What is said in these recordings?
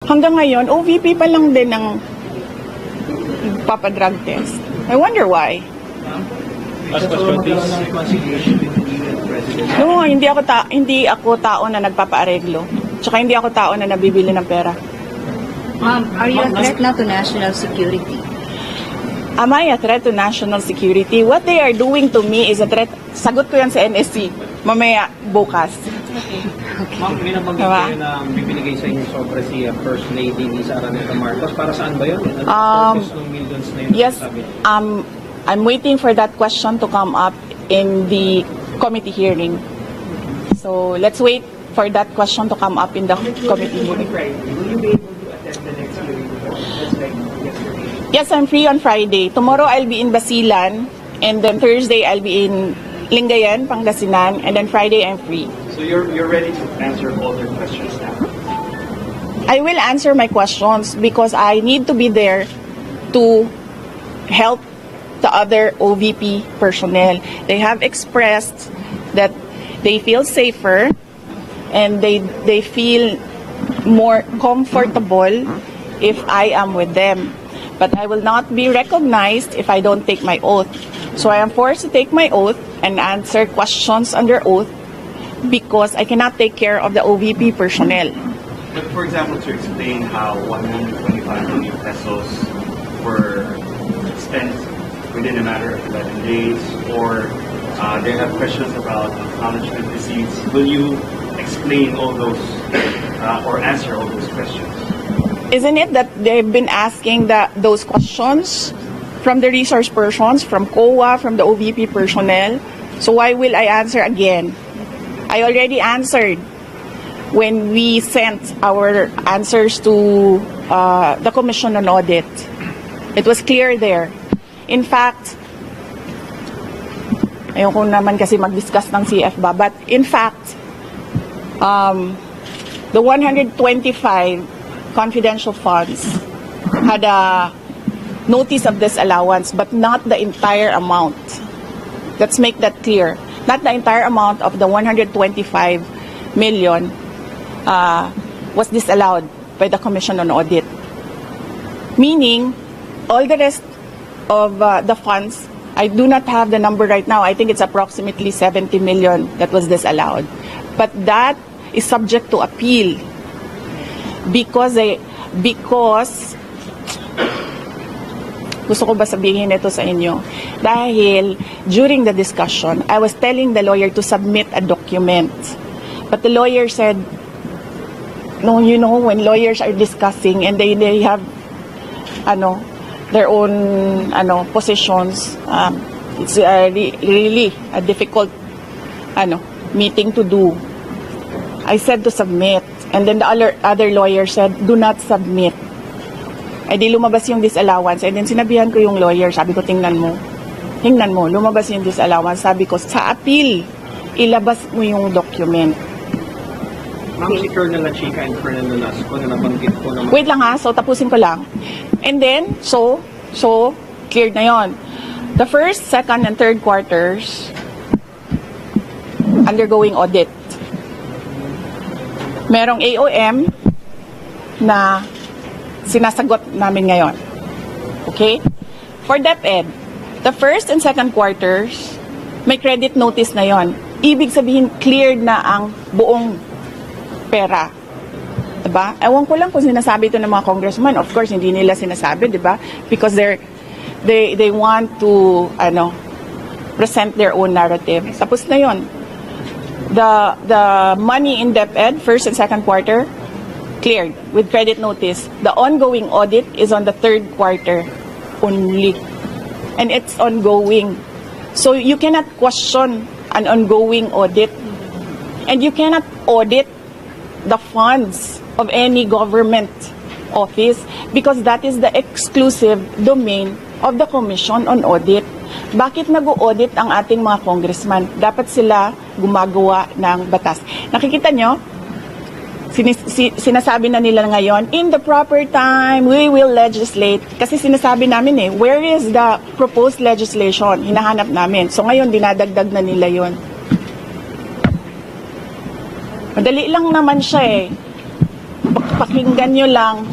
Hanggang ngayon, OVP pa lang din ang papadrug test. I wonder why. Last question, please. No, hindi ako tao na nagpapaareglo. Tsaka hindi ako tao na nabibili ng pera. Ma'am, are you a threat now to national security? Am I a threat to national security? What they are doing to me is a threat. Sagot ko yan sa NSC. Mamaya, bukas. Ma'am, may nabanggit Diba? kayo na bibinigay sa inyo sobre si First Lady ni Sara Neta Marcos. Para saan ba yun? Purpose ng millions na yun? Yes, sabi? I'm waiting for that question to come up in the committee hearing. So let's wait for that question to come up in the committee hearing. Will you be able to attend the next hearing just like yesterday? Yes, I'm free on Friday. Tomorrow I'll be in Basilan, and then Thursday I'll be in Lingayen, Pangasinan, and then Friday I'm free. So you're ready to answer all their questions now? I will answer my questions because I need to be there to help the other OVP personnel. They have expressed that they feel safer and they feel more comfortable if I am with them. But I will not be recognized if I don't take my oath. So I am forced to take my oath and answer questions under oath because I cannot take care of the OVP personnel. But for example, to explain how 125 million pesos were spent within a matter of 11 days, or they have questions about acknowledgement receipts, will you explain all those or answer all those questions? Isn't it that they've been asking those questions from the resource persons, from COA, from the OVP personnel? So why will I answer again? I already answered when we sent our answers to the Commission on Audit. It was clear there. In fact, ayoko naman kasi mag-discuss ng CF ba, but in fact, the 125 confidential funds had a notice of disallowance, but not the entire amount. Let's make that clear. Not the entire amount of the 125 million was disallowed by the Commission on Audit. Meaning, all the rest of the funds, I do not have the number right now. I think it's approximately 70 million that was disallowed. But that is subject to appeal because gusto ko ba sabihin ito sa inyo? Dahil during the discussion, I was telling the lawyer to submit a document. But the lawyer said, no, you know, when lawyers are discussing and they have their own positions, it's really a difficult meeting to do. I said to submit, and then the other lawyer said, do not submit. Ay di lumabas yung disallowance, and then sinabihan ko yung lawyer, sabi ko, tingnan mo, lumabas yung disallowance. Sabi ko, sa appeal, ilabas mo yung document. Ma'am, si Colonel Chica and Colonel Nolasco na nabanggit ko naman. Wait lang ha, so tapusin ko lang. And then, so cleared na yon. The first, second, and third quarters, undergoing audit. Merong AOM na sinasagot namin ngayon. Okay? For DepEd, the first and second quarters, may credit notice na yon. Ibig sabihin, cleared na ang buong pera. Diba? Ewan ko lang kung sinasabi ito ng mga congressman. Of course, hindi nila sinasabi, diba? Because they want to present their own narrative. Tapos na yon. The money in DepEd, first and second quarter, cleared with credit notice. The ongoing audit is on the third quarter only. And it's ongoing. So you cannot question an ongoing audit. And you cannot audit the funds of any government office because that is the exclusive domain of the Commission on Audit. Bakit nag-audit ang ating mga congressman? Dapat sila gumagawa ng batas. Nakikita nyo? Sinasabi na nila ngayon, in the proper time, we will legislate. Kasi sinasabi namin where is the proposed legislation? Hinahanap namin. So ngayon, dinadagdag na nila yon. Madali lang naman siya pakinggan nyo lang,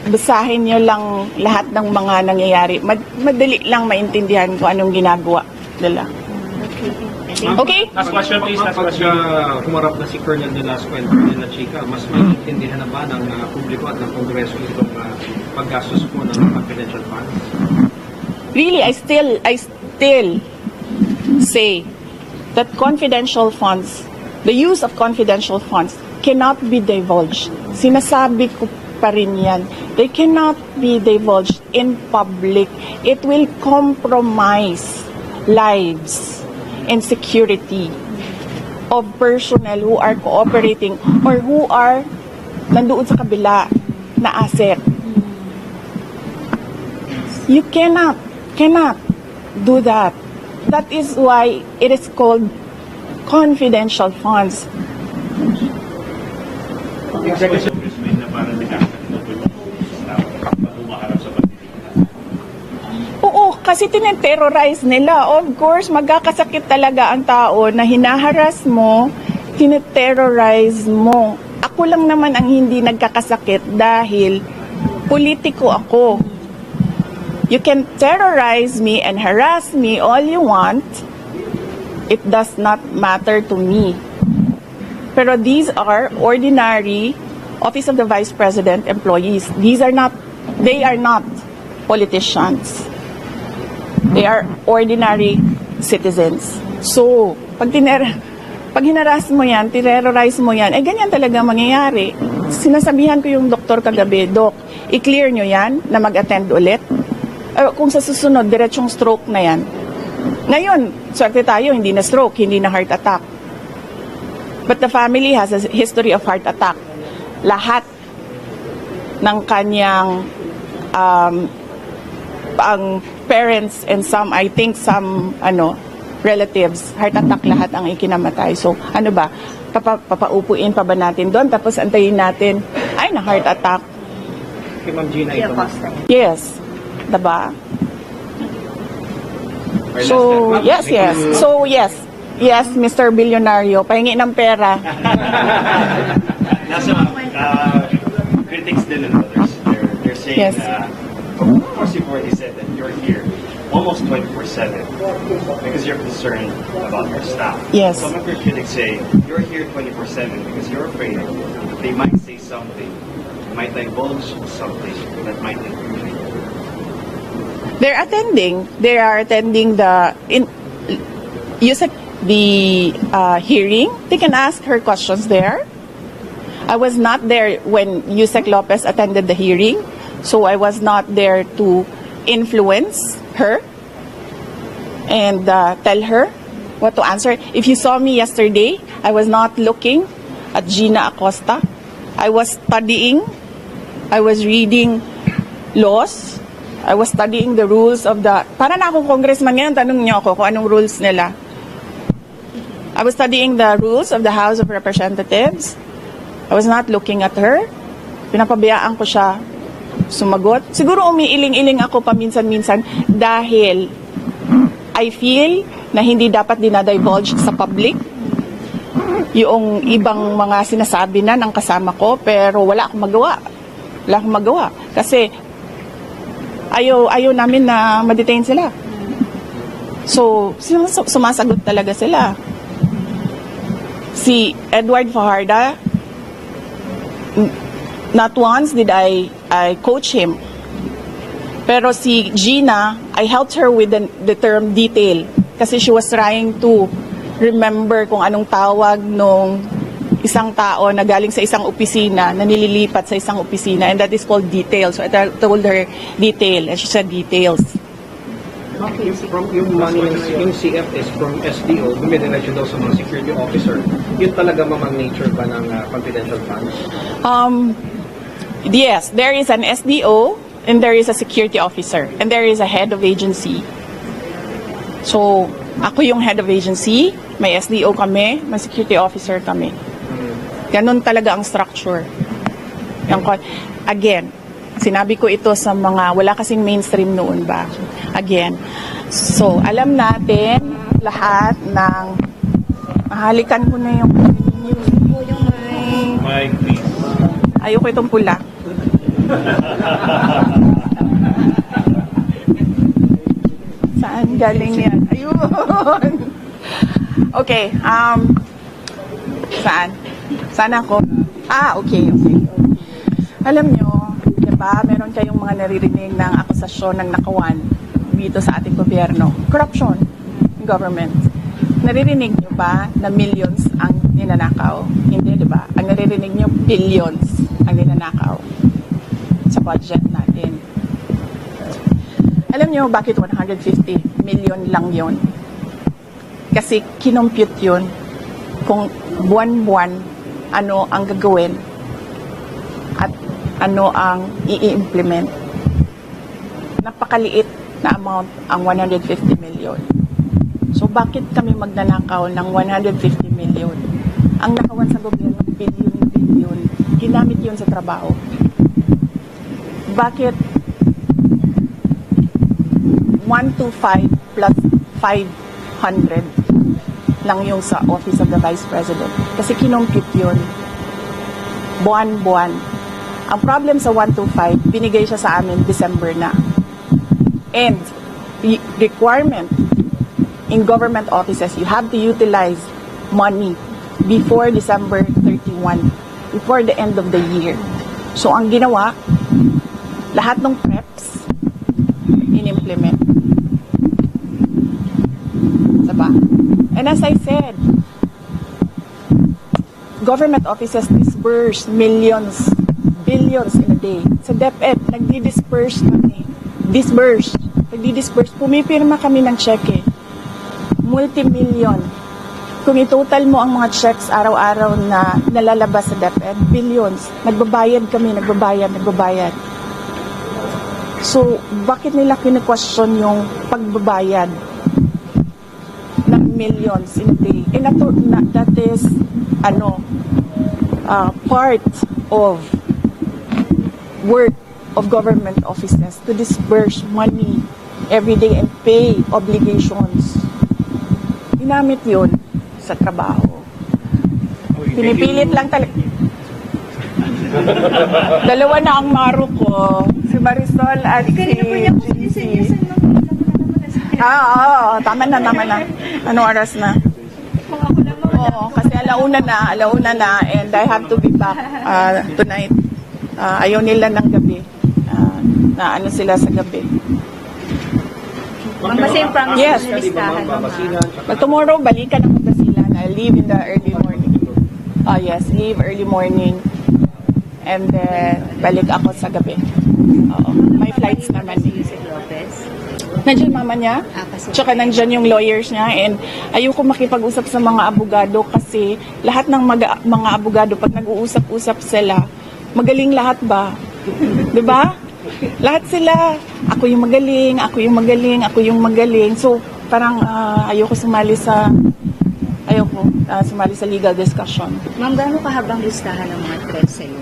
basahin nyo lang lahat ng mga nangyayari. Madali lang maintindihan kung anong ginagawa nila. Okay? Last question please, last question. Humarap na si Colonel De Las Cuentas na Chica, mas maintindihan na ba ng publiko at ng Kongreso itong paggastos po ng confidential funds? Really, I still say that confidential funds, the use of confidential funds cannot be divulged. Sinasabi ko pa rin yan. They cannot be divulged in public. It will compromise lives and security of personnel who are cooperating or who are nandoon sa kabila na asset. You cannot do that. That is why it is called confidential funds. Congressman na parang humaharap sa pagdilihan. Oo, kasi tineterrorize nila. Of course, magkakasakit talaga ang tao na hinaharas mo, tineterrorize mo. Ako lang naman ang hindi nagkakasakit dahil politiko ako. You can terrorize me and harass me all you want. It does not matter to me. Pero these are ordinary Office of the Vice President employees. They are not politicians. They are ordinary citizens. So, pag hinaras mo yan, terrorize mo yan, ganyan talaga mangyayari. Sinasabihan ko yung doktor kagabi, Doc, i-clear nyo yan na mag-attend ulit. Kung sa susunod, diretsong stroke na yan. Ngayon, swerte tayo, hindi na stroke, hindi na heart attack. But the family has a history of heart attack. Lahat ng kanyang ang parents and some, I think some relatives, heart attack lahat ang ikinamatay. So, ano ba? Papaupuin pa ba natin doon? Tapos antayin natin, na heart attack. Kay Ma'am Gina ito. Yes. Diba? So, yes. So, yes, Mr. Billionario, pahingi ng pera. Nasa critics din and others, they're saying Yes. of course you've already said that you're here almost 24/7 because you're concerned about your staff. Yes. Some of your critics say you're here 24/7 because you're afraid they might say something, might divulge something that might incriminate you. They are attending the hearing. They can ask her questions there. I was not there when Yusek Lopez attended the hearing, so I was not there to influence her and tell her what to answer. If you saw me yesterday, I was not looking at Gina Acosta. I was studying. I was reading laws. I was studying the rules of para na akong congressman ngayon, tanong niyo ako kung anong rules nila. I was studying the rules of the House of Representatives. I was not looking at her. Pinapabayaan ko siya sumagot. Siguro umiiling-iling ako paminsan-minsan dahil I feel na hindi dapat dinadivulge sa public yung ibang mga sinasabi na ng kasama ko, pero wala akong magawa. Kasi ayaw namin na ma-detain sila. So, sumasagot talaga sila. Si Edward Fajarda, not once did I coach him. Pero si Gina, I helped her with the term detail. Kasi she was trying to remember kung anong tawag nung isang tao na galing sa isang opisina, na nililipat sa isang opisina, and that is called detail. So I told her detail, and she said details. From yung money yung CF is from SDO, dumidiretso daw sa mga security officer. Yun talaga mamang nature ba ng confidential funds? Yes, there is an SDO, and there is a security officer, and there is a head of agency. So, ako yung head of agency, may SDO kami, may security officer kami. Ganon talaga ang structure. Again, sinabi ko ito sa mga, wala kasing mainstream noon ba? Again. So, alam natin lahat ng, mahalikan ko na yung news. Mike, please. Ayoko itong pula. Saan galing yan? Ayun. Okay, saan? Saan ako? Okay. Alam nyo, di ba, meron kayong mga naririnig ng akusasyon ng nakawan dito sa ating gobyerno. Corruption in government. Naririnig nyo ba na millions ang ninanakaw? Hindi, di ba? Ang naririnig nyo, billions ang ninanakaw sa budget natin. Alam nyo bakit 150 million lang yon? Kasi kinompute yun kung buwan-buwan ano ang gagawin at ano ang i-implement. Napakaliit na amount ang 150 million. So bakit kami magnanakaw ng 150 million? Ang nakawan sa gobyerno, billion. Ginamit yun sa trabaho. Bakit 125 plus 500 lang yung sa Office of the Vice President? Kasi kinompute yun buwan-buwan. Ang problem sa 125, binigay siya sa amin December na. And the requirement in government offices, you have to utilize money before December 31, before the end of the year. So ang ginawa, lahat ng preps in-implement. Diba? And as I said, government offices disburse millions, billions in a day. Sa DepEd, nagdi-disperse kami. Nagdi-disperse. Pumipirma kami ng cheque. Multi-million. Kung i-total mo ang mga checks araw-araw na nalalabas sa DepEd, billions. Nagbabayad kami, nagbabayad. So, bakit nila kine-question yung pagbabayad ng millions in a day? And that is, part of work of government offices to disburse money every day and pay obligations. Ginamit yun sa trabaho. Pinipilit lang talaga. Dalawa na ang maro ko. Si Marisol at si GC. Tama na. Anong oras na? Oo, kasi alauna na, and I have to be back tonight. Ayaw nila ng gabi. Na ano sila sa gabi. Ma'am, basta yung promise Yes. na listahan mo, ma'am. But tomorrow, balikan ako Basilan. I leave in the early morning. Yes, leave early morning. And then, balik ako sa gabi. Oo. May flights naman. Si Yusek Lopez. Nandiyan mama niya. Kasi Tsaka nandyan yung lawyers niya. And ayoko makipag-usap sa mga abogado kasi lahat ng mga abogado, pag nag-uusap-usap sila, magaling lahat ba? Diba? Lahat sila. Ako yung magaling. So, parang ayoko sumali sa legal discussion. Ma'am, gaano kahabang listahan ng mga threats sa'yo?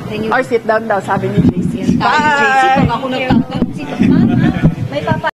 Can you... Or sit down daw, sabi ni JC. Yan, tayo, JC, pag ako nagtanggap, ma'am, may papa